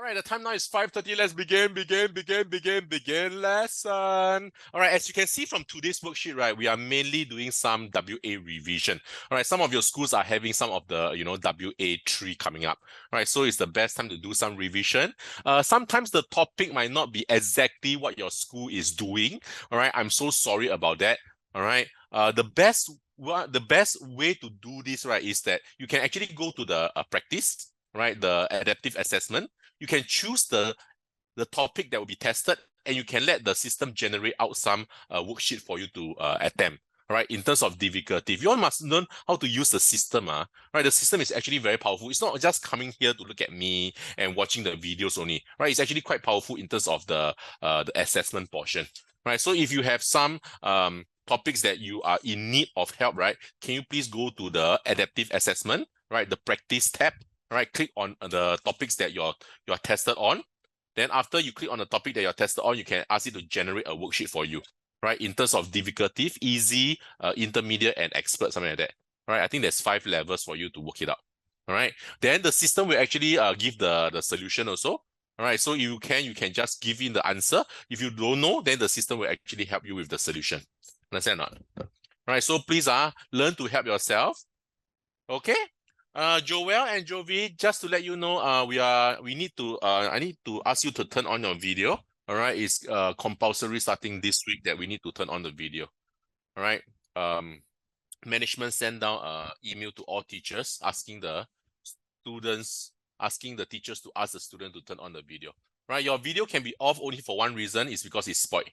All right, the time now is 5:30. Let's begin lesson. All right, as you can see from today's worksheet, right, we are mainly doing some WA revision. All right, some of your schools are having some of the, WA3 coming up. All right, so it's the best time to do some revision. Sometimes the topic might not be exactly what your school is doing. All right, I'm so sorry about that. All right, the best way to do this, right, is that you can actually go to the practice, right, the adaptive assessment. You can choose the topic that will be tested, and you can let the system generate out some worksheet for you to attempt. All right, in terms of difficulty, you all must learn how to use the system. Right, the system is actually very powerful. It's not just coming here to look at me and watching the videos only. Right, it's actually quite powerful in terms of the assessment portion. Right, so if you have some topics that you are in need of help, right, can you please go to the adaptive assessment, right, the practice tab. Right, click on the topics that you're tested on. Then after you click on the topic that you're tested on, you can ask it to generate a worksheet for you, right? In terms of difficulty, easy, intermediate, and expert, something like that. Right, I think there's 5 levels for you to work it out. All right, then the system will actually give the solution also. All right, so you can just give in the answer. If you don't know, then the system will actually help you with the solution. Understand or not? All right, so please learn to help yourself. Okay. Joel and Jovi, just to let you know, I need to ask you to turn on your video. All right, it's compulsory starting this week that we need to turn on the video. All right. Management send down email to all teachers asking the teachers to ask the student to turn on the video. Right, your video can be off only for one reason, is because it's spoiled.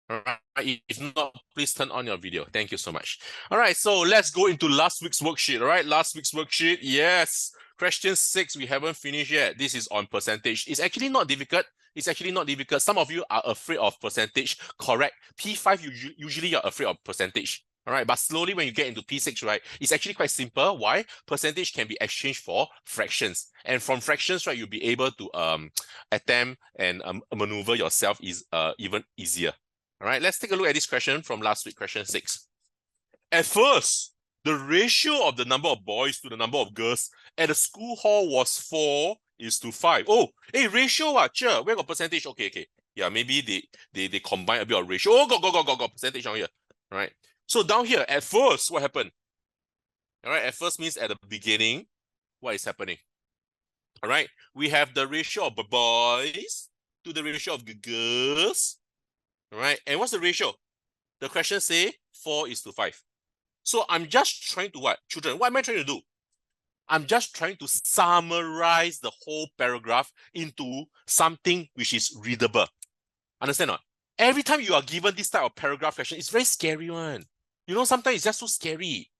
All right, if not, please turn on your video. Thank you so much. All right, so let's go into last week's worksheet. All right, last week's worksheet. Yes, question 6, we haven't finished yet. This is on percentage. It's actually not difficult. Some of you are afraid of percentage. Correct. P5, usually you're afraid of percentage. All right, but slowly when you get into P6, right, it's actually quite simple. Why? Percentage can be exchanged for fractions. And from fractions, right, you'll be able to attempt and maneuver yourself even easier. All right, let's take a look at this question from last week, question 6. At first, the ratio of the number of boys to the number of girls at the school hall was 4:5. Oh, hey, ratio, sure. Where got percentage? Okay. Yeah, maybe they combine a bit of ratio. Oh, got percentage on here. All right. So down here, at first, what happened? All right, at first means at the beginning, what is happening? All right, we have the ratio of boys to the ratio of girls. All right, and what's the ratio? The question say 4:5. So I'm just trying to what? Children, what am I trying to do? I'm just trying to summarize the whole paragraph into something which is readable. Understand or not? Every time you are given this type of paragraph question, it's very scary one. You know, sometimes it's just so scary.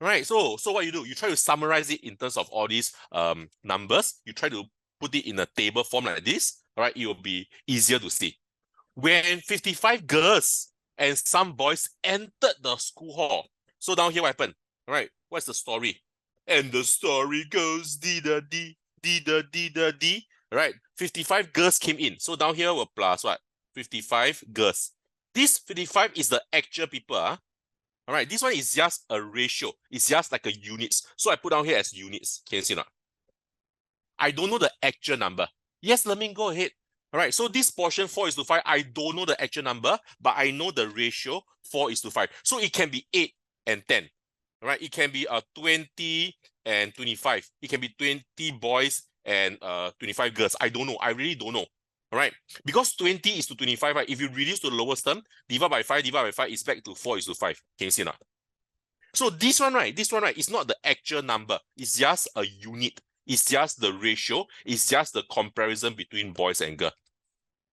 Right? So what you do, you try to summarize it in terms of all these numbers. You try to put it in a table form like this. All right, it will be easier to see. When 55 girls and some boys entered the school hall. So down here, what happened? All right, what's the story? And the story goes dee-da-dee, dee-da-dee-da-dee. Right, 55 girls came in. So down here, we'll plus what? 55 girls. This 55 is the actual people. All right, this one is just a ratio. It's just like a units. So I put down here as units. Can you see or not? I don't know the actual number. Yes, Leming, go ahead. All right, so this portion 4:5, I don't know the actual number, but I know the ratio 4:5. So it can be 8 and 10. All right, it can be 20 and 25. It can be 20 boys and 25 girls. I don't know. I really don't know. All right, because 20:25, right? If you reduce to the lowest term, divide by 5, is back to 4:5. Can you see or not? So this one, right, is not the actual number. It's just a unit. It's just the ratio. It's just the comparison between boys and girls.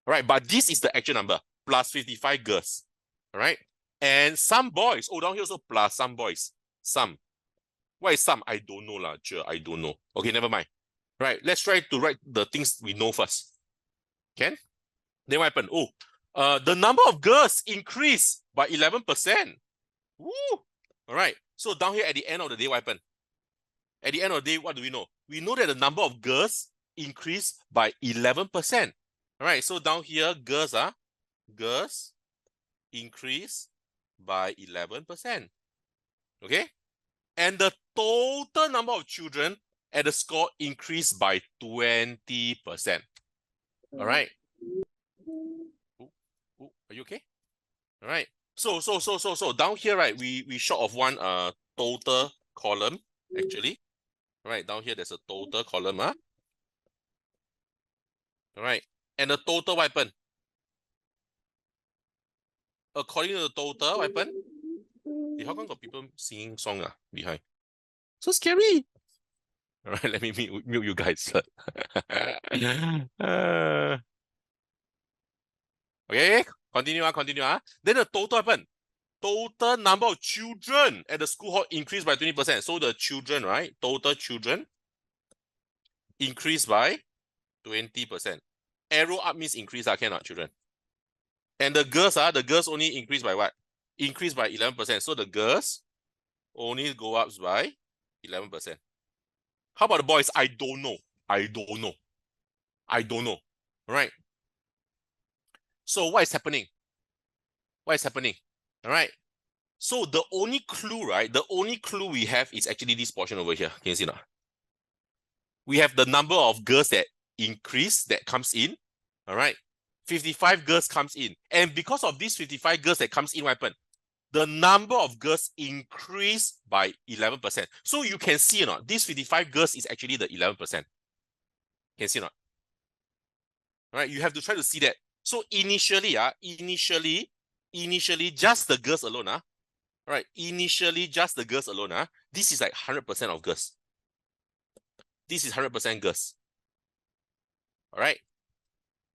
All right, but this is the actual number, plus 55 girls. All right, and some boys. Oh, down here also plus some boys. Some. What is some? I don't know lah. Sure, I don't know. Okay, never mind. Right, let's try to write the things we know first. Can? Then what happened? Oh, the number of girls increased by 11%. Woo! All right, so down here at the end of the day, what happened? At the end of the day, what do we know? We know that the number of girls increased by 11%. All right, so down here, girls increase by 11%. Okay? And the total number of children and the score increased by 20%. All right. Are you okay? All right. So down here, right, we short of one total column, actually. All right, down here there's a total column, huh? All right. And the total weapon. According to the total weapon, how come got people singing song behind? So scary. All right, let me mute you guys. Okay, continue. Then the total weapon. Total number of children at the school hall increased by 20%. So the children, right? Total children increased by 20%. Arrow up means increase, cannot children. And the girls only increase by what? Increase by 11%. So the girls only go up by 11%. How about the boys? I don't know. Right? So what is happening? All right. So the only clue, right? The only clue we have is actually this portion over here. Can you see now? We have the number of girls that increase that comes in. All right. 55 girls comes in. And because of these 55 girls that comes in, what happened? The number of girls increased by 11%. So you can see or not, this 55 girls is actually the 11%. Can you see or not? All right, you have to try to see that. So initially, just the girls alone, right? Initially, just the girls alone, this is like 100% of girls. This is 100% girls. All right.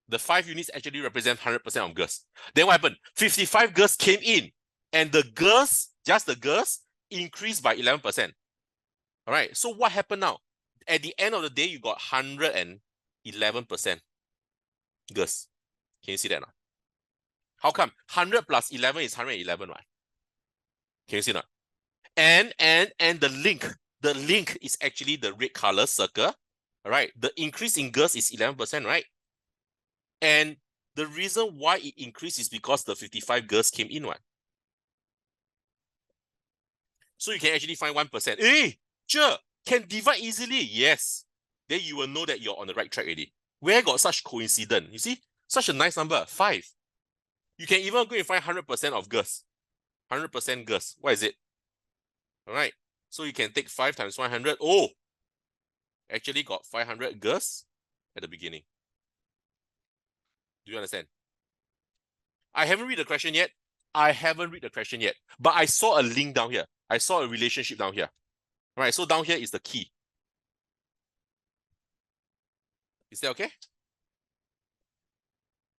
The 5 units actually represent 100% of girls. Then what happened? 55 girls came in, and the girls, just the girls, increased by 11%. All right. So what happened now? At the end of the day, you got 111% girls. Can you see that now? How come? 100 plus 11 is 111, right? Can you see that? And the link is actually the red color circle. All right. The increase in girls is 11%, right? And the reason why it increased is because the 55 girls came in, right? So you can actually find 1%. Hey, sure, can divide easily. Yes. Then you will know that you're on the right track already. Where got such coincidence? You see, such a nice number, 5. You can even go and find 100% of girls. 100% girls. What is it? All right. So you can take 5 times 100. Oh, actually got 500 girls at the beginning. Do you understand? I haven't read the question yet. But I saw a link down here. I saw a relationship down here. All right. So down here is the key. Is that okay?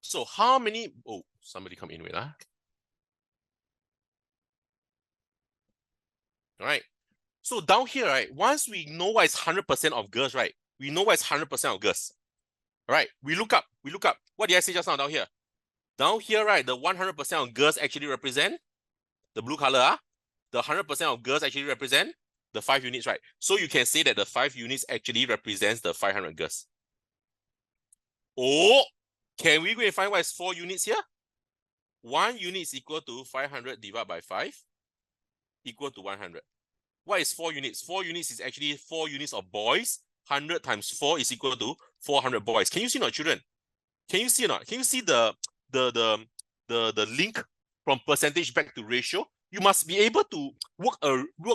So how many? Oh, somebody come in with All right. So down here, right? Once we know what is 100% of girls, right? We know what is 100% of girls. All right. We look up. What did I say just now down here? Down here, right? The 100% of girls actually represent the blue color. The 100% of girls actually represent the 5 units, right? So you can say that the 5 units actually represents the 500 girls. Oh, can we go and find what is 4 units here? 1 unit is equal to 500 divided by 5 equal to 100. What is 4 units? 4 units is actually 4 units of boys. 100 times 4 is equal to 400 boys. Can you see or not, children? Can you see or not? Can you see the link from percentage back to ratio? You must be able to work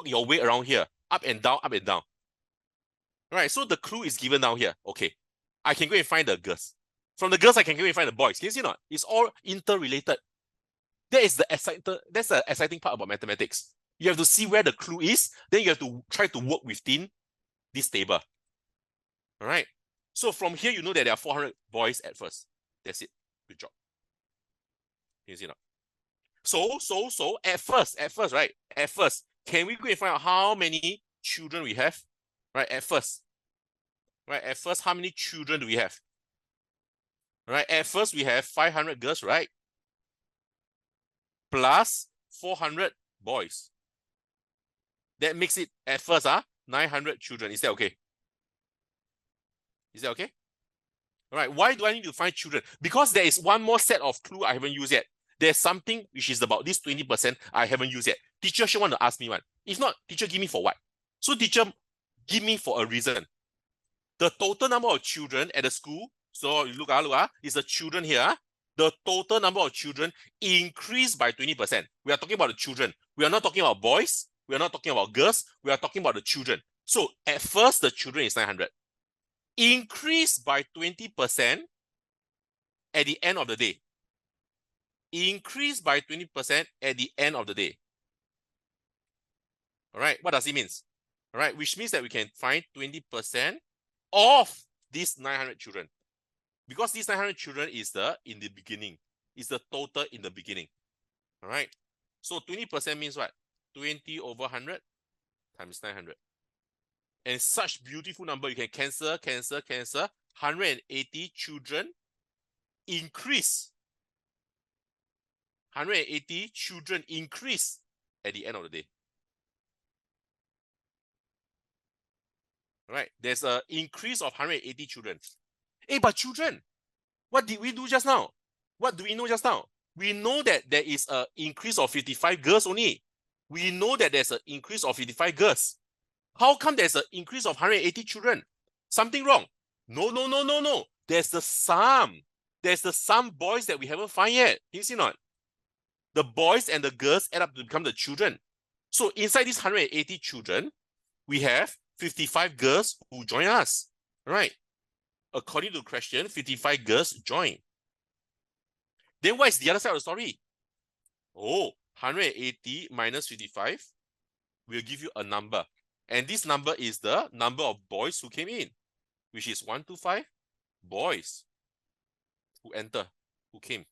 your way around here. Up and down, up and down. All right, so the clue is given down here. Okay, I can go and find the girls. From the girls, I can go and find the boys. Can you see or not? It's all interrelated. That's the exciting part about mathematics. You have to see where the clue is, then you have to try to work within this table. All right. So from here, you know that there are 400 boys at first. That's it. Good job. Can you see now? So at first, right? At first, can we go and find out how many children we have? Right, at first. Right, at first, how many children do we have? Right, at first, we have 500 girls, right? Plus 400 boys. That makes it, at first, 900 children. Is that okay? Is that okay? All right, why do I need to find children? Because there is one more set of clue I haven't used yet. There's something which is about this 20% I haven't used yet. Teacher should want to ask me one. If not, teacher give me for what? So teacher give me for a reason. The total number of children at the school, so you look, is the children here. The total number of children increased by 20%. We are talking about the children. We are not talking about boys. We are not talking about girls. We are talking about the children. So at first, the children is 900. Increased by 20% at the end of the day. Increased by 20% at the end of the day. All right, what does it mean? All right, which means that we can find 20% of these 900 children. Because these 900 children is in the beginning. Is the total in the beginning. All right. So 20% means what? 20 over 100 times 900. And such beautiful number, you can cancel. 180 children increase. 180 children increase at the end of the day. All right. There's an increase of 180 children. Hey, but children, what did we do just now? What do we know just now? We know that there is an increase of 55 girls only. We know that there's an increase of 55 girls. How come there's an increase of 180 children? Something wrong. No. There's the sum. There's the sum boys that we haven't found yet. Can you see not? The boys and the girls add up to become the children. So inside these 180 children, we have 55 girls who join us. All right. According to the question, 55 girls join. Then what is the other side of the story? Oh, 180 minus 55 will give you a number. And this number is the number of boys who came in, which is 125 boys who enter, who came.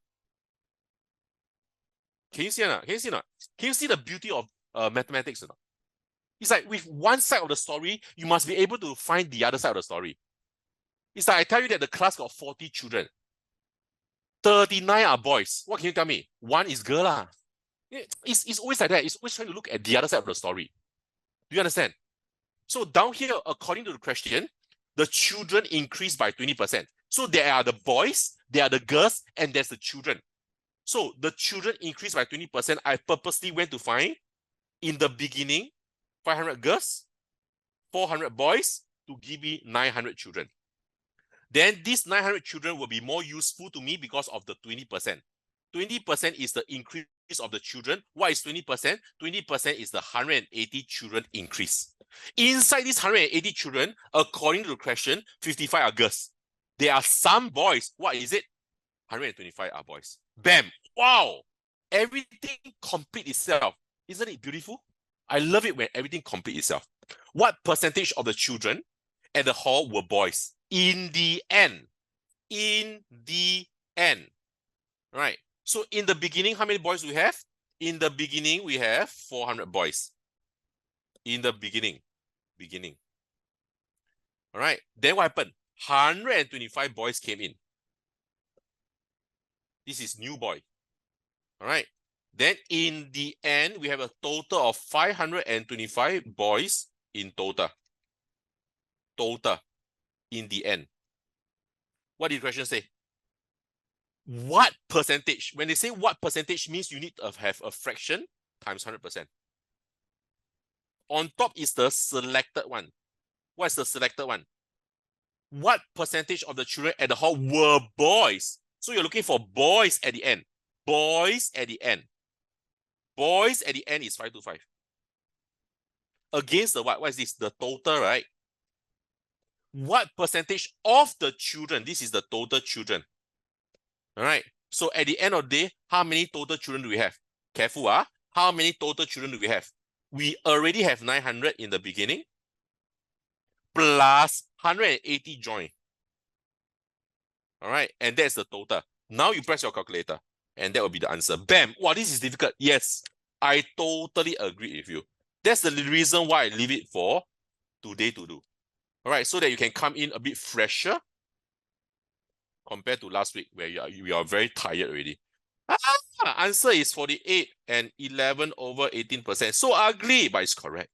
Can you see or not? Can you see or not? Can you see the beauty of mathematics or not? It's like with one side of the story, you must be able to find the other side of the story. It's like I tell you that the class got 40 children. 39 are boys. What can you tell me? One is girl lah. It's always like that. It's always trying to look at the other side of the story. Do you understand? So down here, according to the question, the children increased by 20%. So there are the boys, there are the girls, and there's the children. So the children increased by 20%. I purposely went to find, in the beginning, 500 girls, 400 boys, to give me 900 children. Then these 900 children will be more useful to me because of the 20%. 20% is the increase of the children. What is 20%? 20% is the 180 children increase. Inside these 180 children, according to the question, 55 are girls. There are some boys. What is it? 125 are boys. Bam! Wow! Everything complete itself. Isn't it beautiful? I love it when everything complete itself. What percentage of the children at the hall were boys? In the end. In the end. Right. So in the beginning, how many boys do we have? In the beginning, we have 400 boys. In the beginning. All right. Then what happened? 125 boys came in. This is new boy. All right. Then in the end, we have a total of 525 boys in total. Total. In the end. What did the question say? What percentage? When they say what percentage, means you need to have a fraction times 100%. On top is the selected one. What is the selected one? What percentage of the children at the hall were boys? So you're looking for boys at the end. Boys at the end. Boys at the end is 525. Against the what? What is this? The total, right? What percentage of the children? This is the total children. All right. So at the end of the day, how many total children do we have? Careful, how many total children do we have? We already have 900 in the beginning, plus 180 join. All right. And that's the total. Now you press your calculator, and that will be the answer. Bam. Wow, this is difficult. Yes, I totally agree with you. That's the reason why I leave it for today to do. All right, so that you can come in a bit fresher compared to last week where you are very tired already. Answer is 48 and 11 over 18%. So ugly, but it's correct.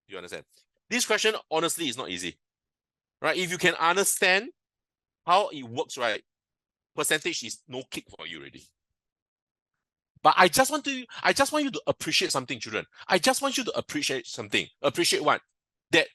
You understand? This question, honestly, is not easy. Right? If you can understand how it works, right, percentage is no kick for you already. But I just want you to appreciate something, children. I just want you to appreciate something. Appreciate what? That